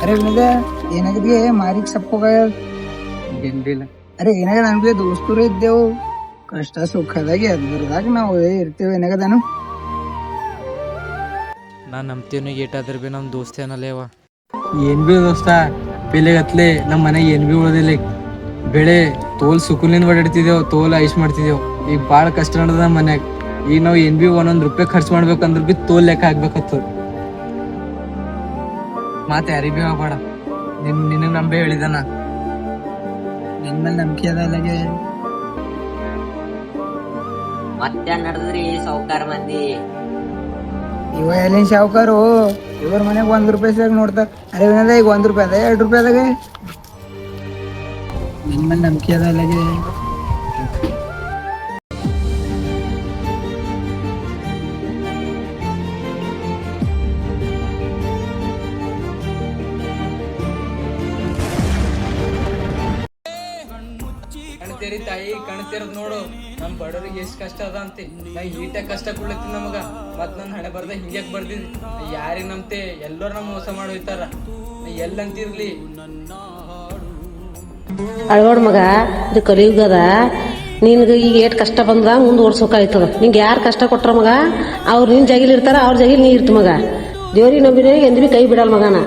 अरे विनोद ಏನಾಗಿದೆ ಮಾರಿಗೆ ಸಪ್ಪೋಗ ಏನಿಲ್ಲ. ಅರೆ ಏನಾಗದ ನನ್ಗೆ ದೋಸ್ತರು ಇದ್ದೇವು ಕಷ್ಟ ಸುಖದಾಗ ಎದ್ರದಾಗ ನಾವು ಇರ್ತೇವೆ ಏನಾಗದಾನು ನಾನು ನಂಬ್ತೀವಿ ಏಟಾದ್ರ ಬಿ ನಮ್ಮ ದೋಸ್ತೇನಲ್ಲೇವ. ಏನ್ ಬಿ ದೋಸ್ತ ಬೆಲೆಗತ್ಲೆ ನಮ್ಮ ಮನೆಗೆ ಏನ್ ಬಿ ಉಳ್ದಿಲ್ಲ. ಬೆಳೆ ತೋಲ್ ಸುಕುಲಿಂದ ಓಡಾಡ್ತಿದ್ದೇವ್, ತೋಲ್ ಐಶ್ ಮಾಡ್ತಿದ್ದೇವ್. ಈಗ ಬಾಳ ಕಷ್ಟ ನಡೆದ ನಮ್ಮ ಮನ್ಯಾಗ. ಈಗ ನಾವ್ ಏನ್ ಬಿ ಒಂದೊಂದ್ ರೂಪಾಯಿ ಖರ್ಚು ಮಾಡ್ಬೇಕಂದ್ರ ಬಿ ತೋಲ್ ಲೆಕ್ಕ ಹಾಕ್ಬೇಕತ್ತ. ಮಾತ್ ಯಾರಿಗ್ ಬಿ ಆಗ್ಬೇಡ, ನಿನಗ್ ನಂಬೆ ಹೇಳಿದಾನ. ನನ್ ಮೇಲೆ ನಂಬಿಕೆ ಅದ ಅಲ್ಲಗೆ ಮತ್ತೆ ನಡೆದ್ರಿ ಸಾವುಕಾರ ಮಂದಿ. ಇವ ಎಲ್ಲಿನ ಶಾವ್ಕಾರು ಇವ್ರ ಮನೆಗ್ ₹1 ಸಾಗ ನೋಡ್ತಾರ. ಅರೆ ವಿನೋದ ಈಗ ₹1 ಅದ ₹2 ಅದಾಗ ನಿನ್ ಮೇಲೆ ನಂಬಿಕೆ ಅದ ಅಲ್ಲಗೆ. ಕಣ್ತೇರಿ ತಾಯಿ ಕಣ್ತೇರದ್ ನೋಡು, ನಮ್ ಬಡವ್ರಿಗೆ ಎಷ್ಟ್ ಕಷ್ಟ ಅದ ಅಂತೆ. ನಾ ಈಟಾಗ ಕಷ್ಟ ಕೊಡ್ಲತ್ತೀನಿ ನಮಗ, ಮತ್ ನನ್ ಹಣೆ ಬರ್ದ ಹಿಂಗ್ಯಾಕ್ ಬರ್ದಿದ್. ಯಾರಿಗ್ ನಂಬ್ತೆ, ಎಲ್ಲರೂ ನಮ್ ಮೋಸ ಮಾಡಿ ಹೋಯ್ತಾರ. ಎಲ್ಲಂತಿರ್ಲಿ ಅಳ್ಗೋಡ್ ಮಗ, ಇದು ಕಲಿಯುಗದ. ನಿನ್ಗೆ ಈಗ ಏಟ್ ಕಷ್ಟ ಬಂದ ಮುಂದೆ ಓಡ್ಸೋಕಾಯ್ತದ. ನಿಂಗೆ ಯಾರು ಕಷ್ಟ ಕೊಟ್ರ ಮಗ, ಅವ್ರು ನಿನ್ ಜಾಗಿಲ್ ಇರ್ತಾರ, ಅವ್ರ ಜಾಗಿಲ್ ನೀ ಇರ್ತ ಮಗ. ದೇವ್ರಿಗೆ ನಂಬಿನ ಎಂದ್ ಬಿ ಕೈ ಬಿಡಲ್ ಮಗನ.